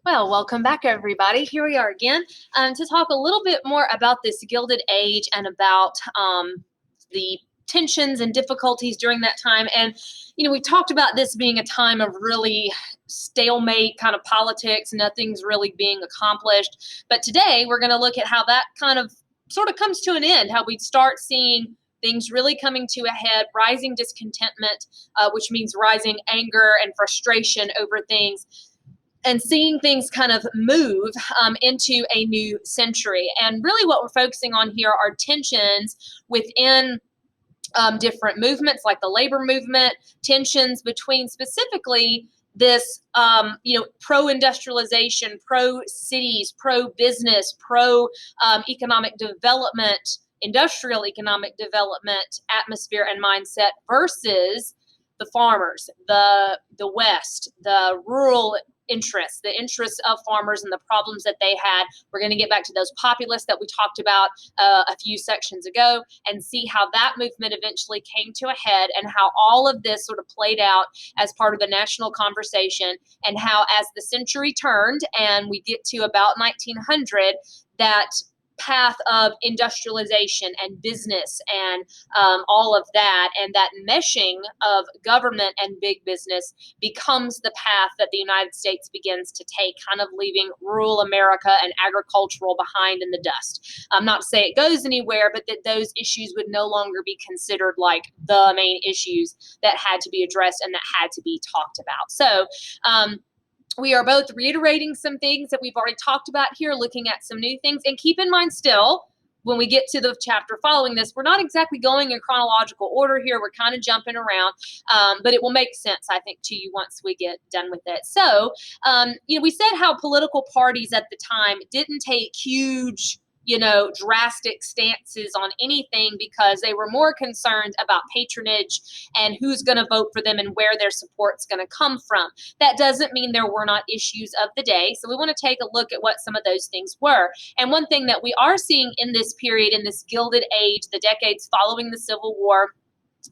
Well, welcome back, everybody. Here we are again to talk a little bit more about this Gilded Age and about the tensions and difficulties during that time. And, we talked about this being a time of really stalemate kind of politics, nothing's really being accomplished. But today we're going to look at how that kind of sort of comes to an end, how we start seeing things really coming to a head, rising discontentment, which means rising anger and frustration over things and seeing things kind of move into a new century. And really, what we're focusing on here are tensions within different movements, like the labor movement, tensions between specifically this, pro industrialization, pro cities, pro business, pro economic development, industrial economic development atmosphere and mindset versus the farmers, the West, the rural interests, the interests of farmers and the problems that they had. We're going to get back to those populists that we talked about a few sections ago and see how that movement eventually came to a head and how all of this sort of played out as part of the national conversation, and how as the century turned and we get to about 1900, that path of industrialization and business and all of that, and that meshing of government and big business becomes the path that the United States begins to take, kind of leaving rural America and agricultural behind in the dust. Not to say it goes anywhere, but that those issues would no longer be considered like the main issues that had to be addressed and that had to be talked about. So, we are both reiterating some things that we've already talked about here, looking at some new things. And keep in mind still, when we get to the chapter following this, we're not exactly going in chronological order here. We're kind of jumping around, but it will make sense, I think, to you once we get done with it. So, we said how political parties at the time didn't take huge, drastic stances on anything because they were more concerned about patronage and who's going to vote for them and where their support's going to come from. That doesn't mean there were not issues of the day. So we want to take a look at what some of those things were. And one thing that we are seeing in this period, in this Gilded Age, the decades following the Civil War,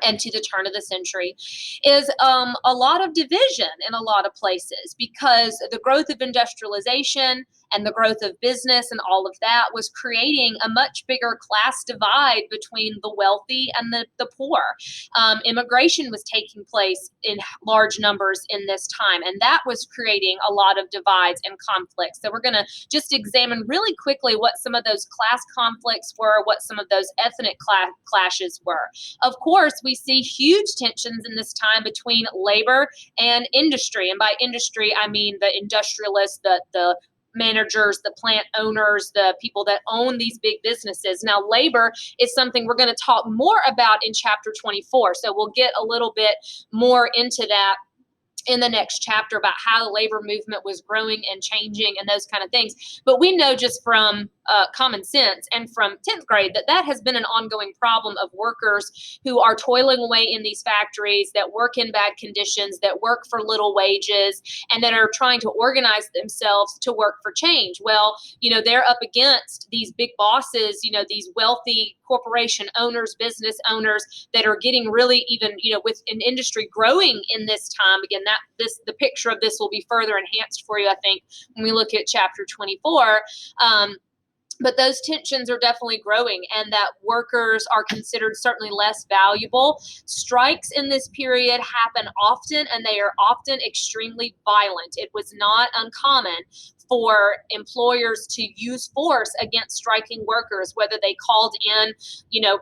and to the turn of the century, is a lot of division in a lot of places because the growth of industrialization and the growth of business and all of that was creating a much bigger class divide between the wealthy and the poor. Immigration was taking place in large numbers in this time, and that was creating a lot of divides and conflicts. So we're going to just examine really quickly what some of those class conflicts were, what some of those ethnic clashes were. Of course, we see huge tensions in this time between labor and industry. And by industry, I mean the industrialists, the managers, the plant owners, the people that own these big businesses. Now, labor is something we're going to talk more about in chapter 24. So we'll get a little bit more into that in the next chapter about how the labor movement was growing and changing and those kind of things. But we know just from common sense and from 10th grade that has been an ongoing problem of workers who are toiling away in these factories, that work in bad conditions, that work for little wages, and that are trying to organize themselves to work for change. Well, they're up against these big bosses, these wealthy corporation owners, business owners that are getting really even, with an industry growing in this time. Again, the picture of this will be further enhanced for you, I think, when we look at chapter 24. But those tensions are definitely growing, and that workers are considered certainly less valuable. Strikes in this period happen often, and they are often extremely violent. It was not uncommon for employers to use force against striking workers, whether they called in,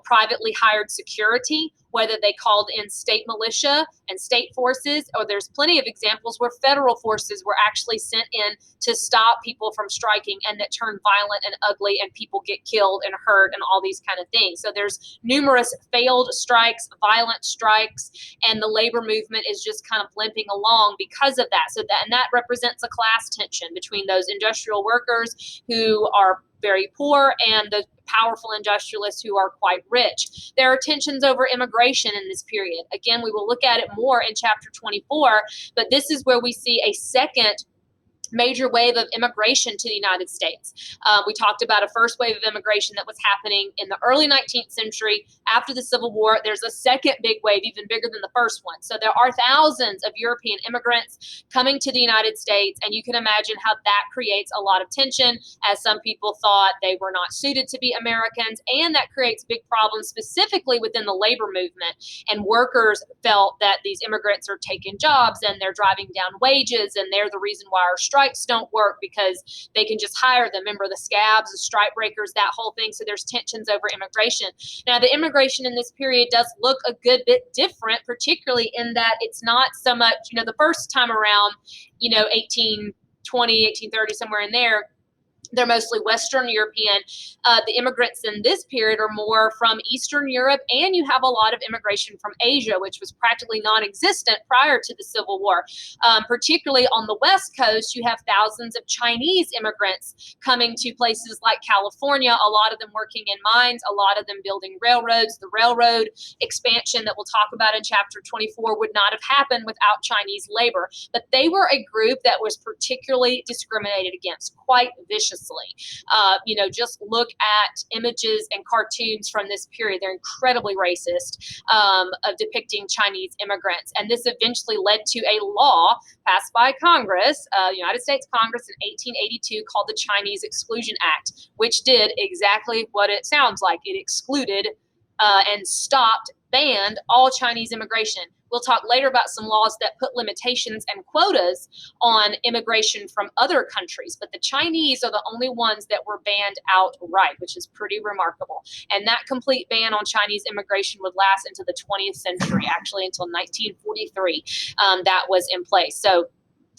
privately hired security, whether they called in state militia and state forces, or there's plenty of examples where federal forces were actually sent in to stop people from striking, and that turned violent and ugly, and people get killed and hurt and all these kind of things. So there's numerous failed strikes, violent strikes, and the labor movement is just kind of limping along because of that. And that represents a class tension between those industrial workers who are very poor and the powerful industrialists who are quite rich. There are tensions over immigration in this period. Again, we will look at it more in chapter 24, but this is where we see a second major wave of immigration to the United States. We talked about a first wave of immigration that was happening in the early 19th century after the Civil War. There's a second big wave, even bigger than the first one. So there are thousands of European immigrants coming to the United States, and you can imagine how that creates a lot of tension, as some people thought they were not suited to be Americans, and that creates big problems specifically within the labor movement. And workers felt that these immigrants are taking jobs and they're driving down wages, and they're the reason why our strikes don't work because they can just hire them. Remember the scabs, the strike breakers, that whole thing. So there's tensions over immigration. Now, the immigration in this period does look a good bit different, particularly in that it's not so much, the first time around, 1820, 1830, somewhere in there, they're mostly Western European. The immigrants in this period are more from Eastern Europe, and you have a lot of immigration from Asia, which was practically non-existent prior to the Civil War. Particularly on the West Coast, you have thousands of Chinese immigrants coming to places like California, a lot of them working in mines, a lot of them building railroads. The railroad expansion that we'll talk about in chapter 24 would not have happened without Chinese labor. But they were a group that was particularly discriminated against quite viciously. Just look at images and cartoons from this period. They're incredibly racist, of depicting Chinese immigrants. And this eventually led to a law passed by Congress, United States Congress in 1882, called the Chinese Exclusion Act, which did exactly what it sounds like. It excluded and banned all Chinese immigration. We'll talk later about some laws that put limitations and quotas on immigration from other countries, but the Chinese are the only ones that were banned outright, which is pretty remarkable. And that complete ban on Chinese immigration would last into the 20th century, actually until 1943, that was in place. So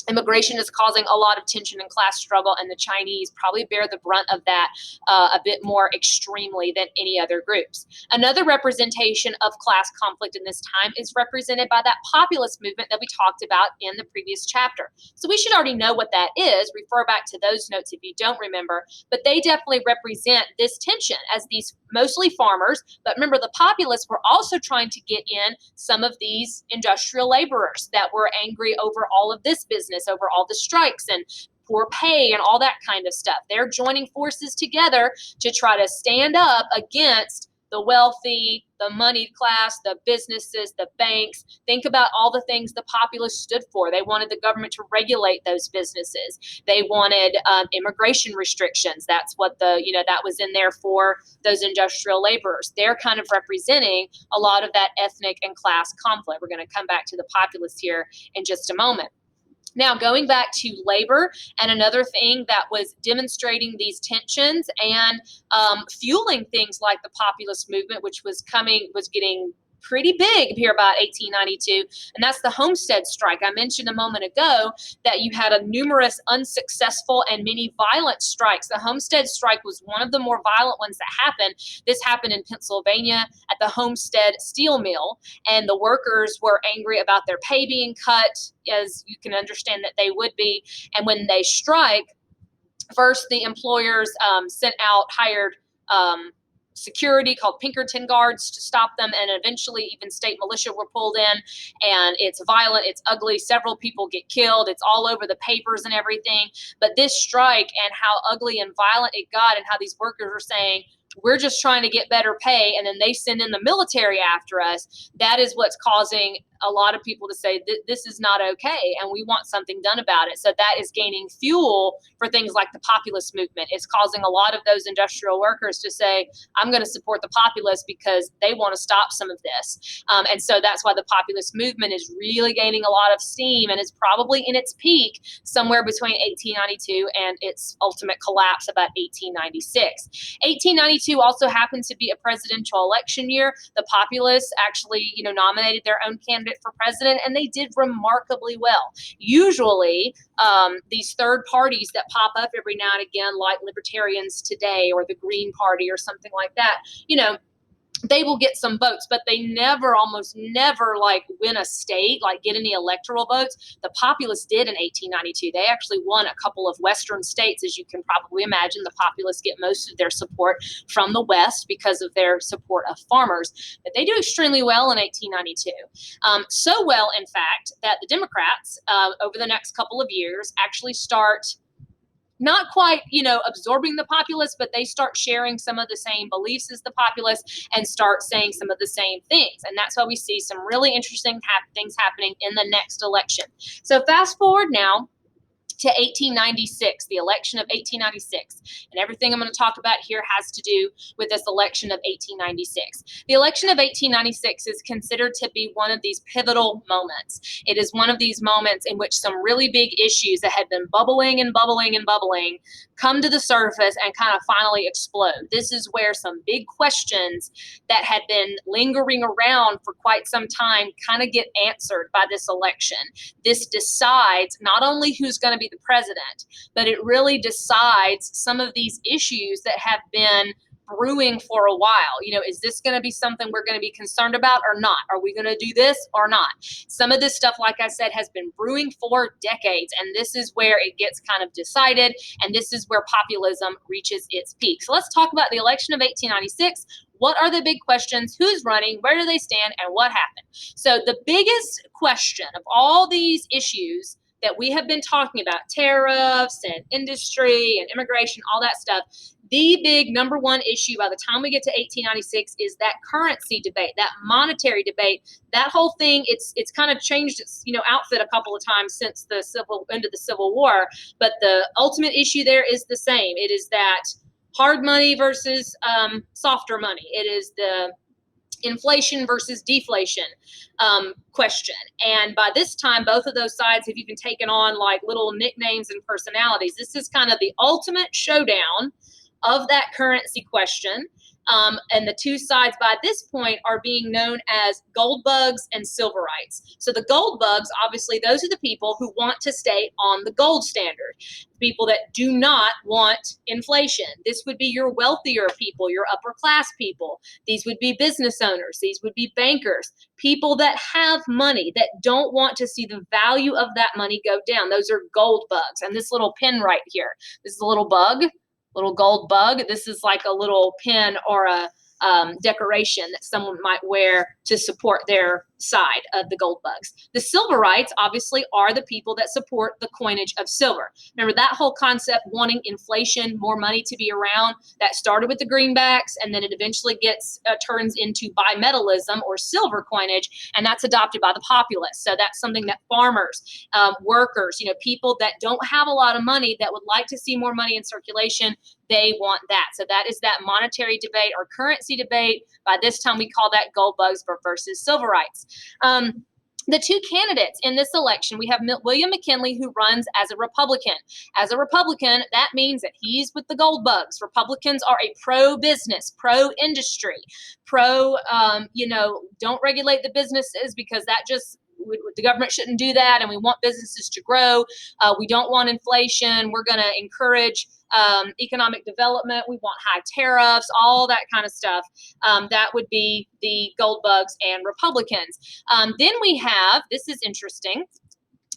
immigration is causing a lot of tension and class struggle, and the Chinese probably bear the brunt of that a bit more extremely than any other groups. Another representation of class conflict in this time is represented by that populist movement that we talked about in the previous chapter. So we should already know what that is. Refer back to those notes if you don't remember, but they definitely represent this tension as these mostly farmers. But remember, the populists were also trying to get in some of these industrial laborers that were angry over all of this business, over all the strikes and poor pay and all that kind of stuff. They're joining forces together to try to stand up against the wealthy, the moneyed class, the businesses, the banks. Think about all the things the populists stood for. They wanted the government to regulate those businesses. They wanted immigration restrictions. That's what that was in there for those industrial laborers. They're kind of representing a lot of that ethnic and class conflict. We're going to come back to the populists here in just a moment. Now, going back to labor, and another thing that was demonstrating these tensions and fueling things like the populist movement, which was getting pretty big here about 1892, and that's the Homestead Strike. I mentioned a moment ago that you had a numerous unsuccessful and many violent strikes. The Homestead Strike was one of the more violent ones that happened. This happened in Pennsylvania at the Homestead Steel Mill, and the workers were angry about their pay being cut, as you can understand that they would be. And when they strike, first the employers hired security called Pinkerton guards to stop them, and eventually even state militia were pulled in, and it's violent, it's ugly, several people get killed, it's all over the papers and everything. But this strike and how ugly and violent it got, and how these workers are saying, we're just trying to get better pay, and then they send in the military after us, that is what's causing a lot of people to say this is not okay and we want something done about it. So that is gaining fuel for things like the populist movement. It's causing a lot of those industrial workers to say, I'm going to support the populists because they want to stop some of this. And so that's why the populist movement is really gaining a lot of steam and is probably in its peak somewhere between 1892 and its ultimate collapse about 1896. 1892 also happened to be a presidential election year. The populists actually, nominated their own candidate for president, and they did remarkably well. Usually, these third parties that pop up every now and again, like Libertarians Today or the Green Party or something like that, they will get some votes, but they never, almost never, like win a state, like get any electoral votes. The Populists did in 1892. They actually won a couple of Western states. As you can probably imagine, the Populists get most of their support from the West because of their support of farmers. But they do extremely well in 1892. So well, in fact, that the Democrats, over the next couple of years, actually start not quite, absorbing the populace, but they start sharing some of the same beliefs as the populace and start saying some of the same things. And that's why we see some really interesting things happening in the next election. So fast forward now to 1896, the election of 1896. And everything I'm going to talk about here has to do with this election of 1896. The election of 1896 is considered to be one of these pivotal moments. It is one of these moments in which some really big issues that had been bubbling and bubbling and bubbling come to the surface and kind of finally explode. This is where some big questions that had been lingering around for quite some time kind of get answered by this election. This decides not only who's going to be the president, but it really decides some of these issues that have been brewing for a while. Is this going to be something we're going to be concerned about or not? Are we going to do this or not? Some of this stuff, like I said, has been brewing for decades, and this is where it gets kind of decided, and this is where populism reaches its peak. So let's talk about the election of 1896. What are the big questions? Who's running? Where do they stand? And what happened? So the biggest question of all these issues that we have been talking about, tariffs and industry and immigration, all that stuff, the big number one issue by the time we get to 1896 is that currency debate, that monetary debate. That whole thing, it's kind of changed its outfit a couple of times since the end of the Civil War, but the ultimate issue there is the same. It is that hard money versus softer money. It is the inflation versus deflation question. And by this time, both of those sides have even taken on like little nicknames and personalities. This is kind of the ultimate showdown of that currency question. And the two sides by this point are being known as gold bugs and silverites. So the gold bugs, obviously, those are the people who want to stay on the gold standard, people that do not want inflation. This would be your wealthier people, your upper class people. These would be business owners. These would be bankers, people that have money, that don't want to see the value of that money go down. Those are gold bugs. And this little pin right here, this is a little bug. Little gold bug. This is like a little pin or a decoration that someone might wear to support their side of the gold bugs. The silverites obviously are the people that support the coinage of silver. Remember that whole concept, wanting inflation, more money to be around, that started with the greenbacks, and then it eventually turns into bimetallism or silver coinage, and that's adopted by the populace. So that's something that farmers, workers, people that don't have a lot of money that would like to see more money in circulation, they want that. So that is that monetary debate or currency debate. By this time, we call that gold bugs versus silverites. The two candidates in this election, we have William McKinley, who runs as a Republican. As a Republican, that means that he's with the gold bugs. Republicans are a pro-business, pro-industry, don't regulate the businesses because the government shouldn't do that, and we want businesses to grow. We don't want inflation. We're going to encourage economic development. We want high tariffs, all that kind of stuff. That would be the gold bugs and Republicans. Then we have, this is interesting,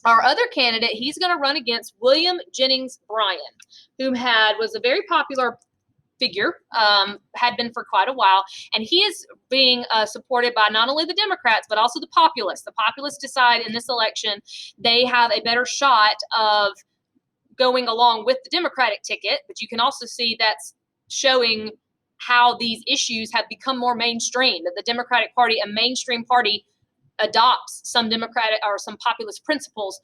our other candidate, he's going to run against William Jennings Bryan, who was a very popular figure, had been for quite a while, and he is being supported by not only the Democrats but also the populists. The populists decide in this election they have a better shot of going along with the Democratic ticket, but you can also see that's showing how these issues have become more mainstream, that the Democratic Party, a mainstream party, adopts some Democratic or some populist principles,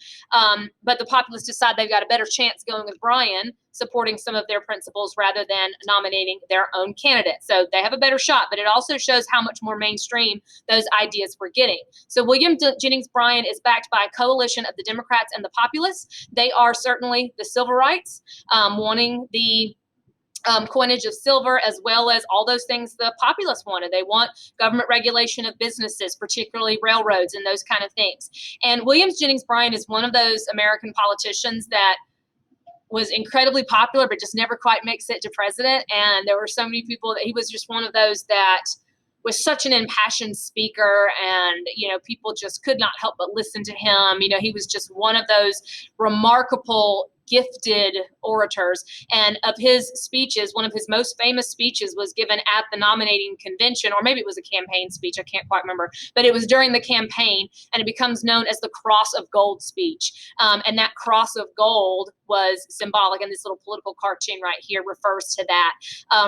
but the populists decide they've got a better chance going with Bryan, supporting some of their principles rather than nominating their own candidate. So they have a better shot, but it also shows how much more mainstream those ideas were getting. So William Jennings Bryan is backed by a coalition of the Democrats and the populists. They are certainly the silverites, wanting the coinage of silver, as well as all those things the populists wanted. They want government regulation of businesses, particularly railroads and those kind of things. And William Jennings Bryan is one of those American politicians that was incredibly popular, but just never quite makes it to president. And there were so many people that he was just one of those that was such an impassioned speaker, and people just could not help but listen to him. He was just one of those remarkable, gifted orators. And of his speeches, one of his most famous speeches was given at the nominating convention, or maybe it was a campaign speech, I can't quite remember, but it was during the campaign, and it becomes known as the Cross of Gold speech. And that cross of gold was symbolic, and this little political cartoon right here refers to that,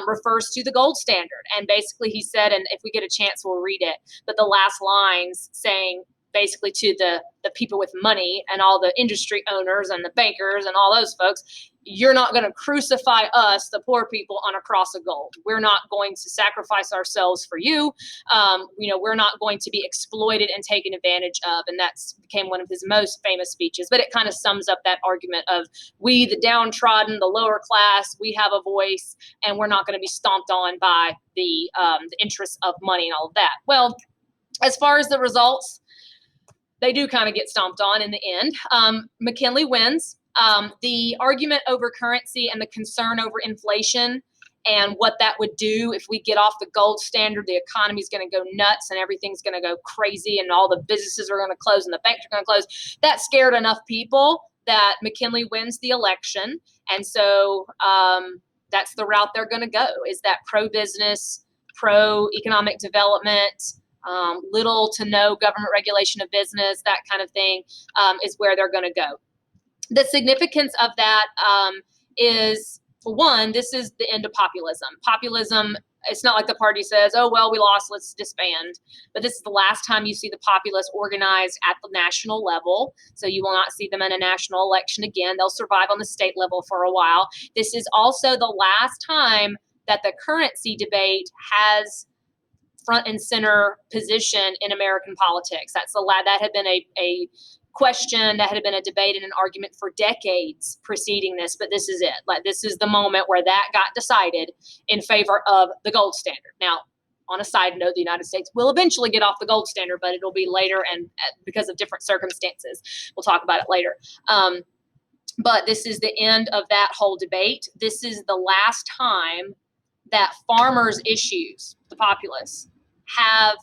refers to the gold standard. And basically he said, and if we get a chance, we'll read it, but the last lines saying, basically to the people with money and all the industry owners and the bankers and all those folks, you're not going to crucify us, the poor people, on a cross of gold. We're not going to sacrifice ourselves for you. We're not going to be exploited and taken advantage of. And that's became one of his most famous speeches. But it kind of sums up that argument of we, the downtrodden, the lower class, we have a voice, and we're not going to be stomped on by the interests of money and all of that. Well, as far as the results, they do kind of get stomped on in the end. McKinley wins. The argument over currency and the concern over inflation and what that would do if we get off the gold standard, the economy is going to go nuts and everything's going to go crazy and all the businesses are going to close and the banks are going to close. That scared enough people that McKinley wins the election. And so that's the route they're going to go, is that pro-business, pro-economic development, little to no government regulation of business, that kind of thing, is where they're going to go. The significance of that is, for one, this is the end of populism. Populism, it's not like the party says, oh, well, we lost, let's disband. But this is the last time you see the populists organized at the national level. So you will not see them in a national election again. They'll survive on the state level for a while. This is also the last time that the currency debate has front and center position in American politics. That had been a question, that had been a debate and an argument for decades preceding this, but this is it. This is the moment where that got decided in favor of the gold standard. Now, on a side note, the United States will eventually get off the gold standard, but it'll be later and because of different circumstances. We'll talk about it later. But this is the end of that whole debate. This is the last time that farmers' issues, the populists, have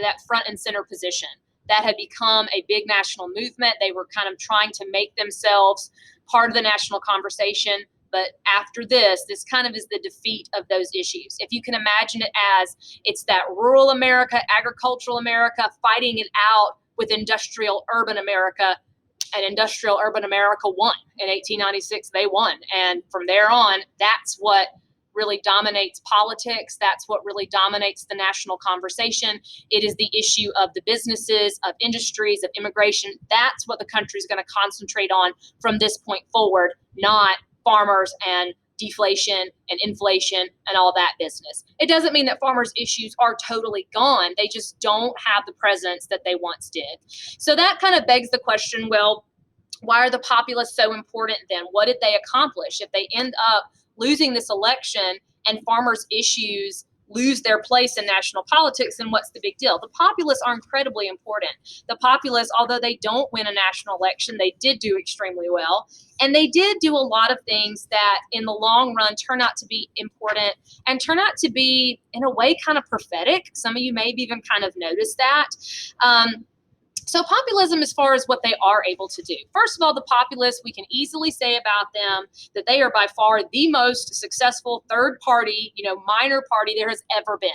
that front and center position. That had become a big national movement. They were kind of trying to make themselves part of the national conversation. But after this kind of is the defeat of those issues. If you can imagine it as it's that rural America, agricultural America fighting it out with industrial urban America, and industrial urban America won. In 1896, they won. And from there on, that's what really dominates politics. That's what really dominates the national conversation. It is the issue of the businesses, of industries, of immigration. That's what the country is going to concentrate on from this point forward, not farmers and deflation and inflation and all that business. It doesn't mean that farmers' issues are totally gone. They just don't have the presence that they once did. So that kind of begs the question, well, why are the populists so important then? What did they accomplish? If they end up losing this election and farmers' issues lose their place in national politics, then what's the big deal? The populists are incredibly important. The populists, although they don't win a national election, they did do extremely well. And they did do a lot of things that in the long run turn out to be important and turn out to be, in a way, kind of prophetic. Some of you may have even kind of noticed that. So populism, as far as what they are able to do. First of all, the populists, we can easily say about them that they are by far the most successful third party, minor party there has ever been.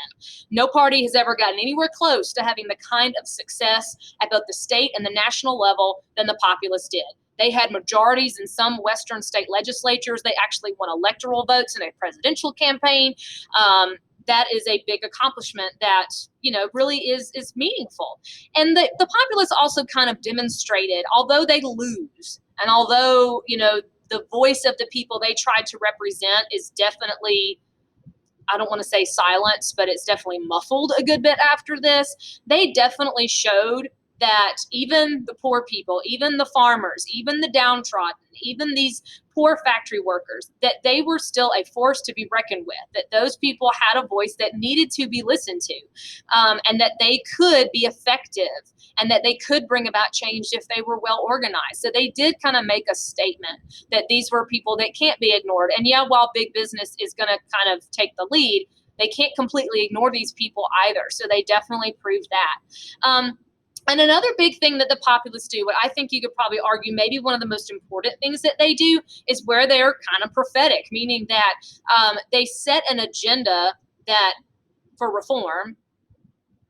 No party has ever gotten anywhere close to having the kind of success at both the state and the national level than the populists did. They had majorities in some Western state legislatures. They actually won electoral votes in a presidential campaign. That is a big accomplishment that, really is meaningful. And the populists also kind of demonstrated, although they lose, and although, the voice of the people they tried to represent is definitely, I don't want to say silenced, but it's definitely muffled a good bit after this, they definitely showed that even the poor people, even the farmers, even the downtrodden, even these poor factory workers, that they were still a force to be reckoned with, that those people had a voice that needed to be listened to, and that they could be effective, and that they could bring about change if they were well organized. So they did kind of make a statement that these were people that can't be ignored. And yeah, while big business is going to kind of take the lead, they can't completely ignore these people either. So they definitely proved that. And another big thing that the populists do, what I think you could probably argue maybe one of the most important things that they do, is where they're kind of prophetic, meaning that they set an agenda that for reform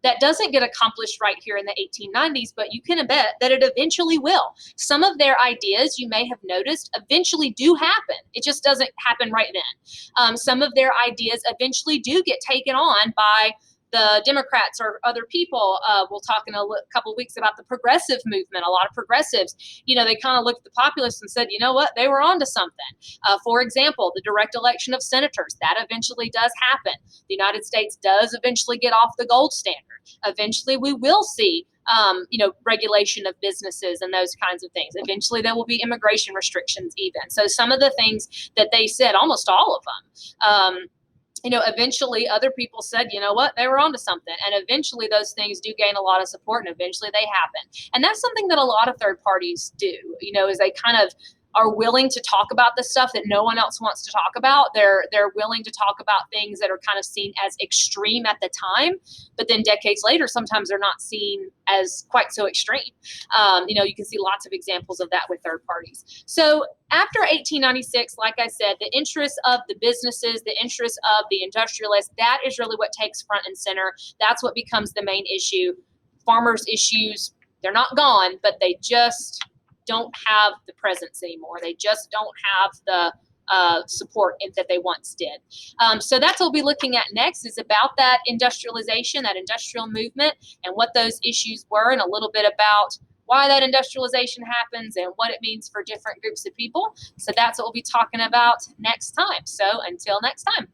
that doesn't get accomplished right here in the 1890s, but you can bet that it eventually will. Some of their ideas, you may have noticed, eventually do happen. It just doesn't happen right then. Some of their ideas eventually do get taken on by the Democrats or other people. We'll talk in a couple of weeks about the progressive movement. A lot of progressives, they kind of looked at the populists and said, you know what, they were onto something. For example, the direct election of senators, that eventually does happen. The United States does eventually get off the gold standard. Eventually, we will see regulation of businesses and those kinds of things. Eventually, there will be immigration restrictions even. So some of the things that they said, almost all of them, eventually other people said, you know what, they were onto something. And eventually those things do gain a lot of support and eventually they happen. And that's something that a lot of third parties do, is they kind of are willing to talk about the stuff that no one else wants to talk about. They're willing to talk about things that are kind of seen as extreme at the time, but then decades later, sometimes they're not seen as quite so extreme. You can see lots of examples of that with third parties. So after 1896, like I said, the interests of the businesses, the interests of the industrialists, that is really what takes front and center. That's what becomes the main issue. Farmers' issues, they're not gone, but they just don't have the presence anymore. They just don't have the support that they once did. So that's what we'll be looking at next, is about that industrialization, that industrial movement, and what those issues were, and a little bit about why that industrialization happens and what it means for different groups of people. So that's what we'll be talking about next time. So until next time.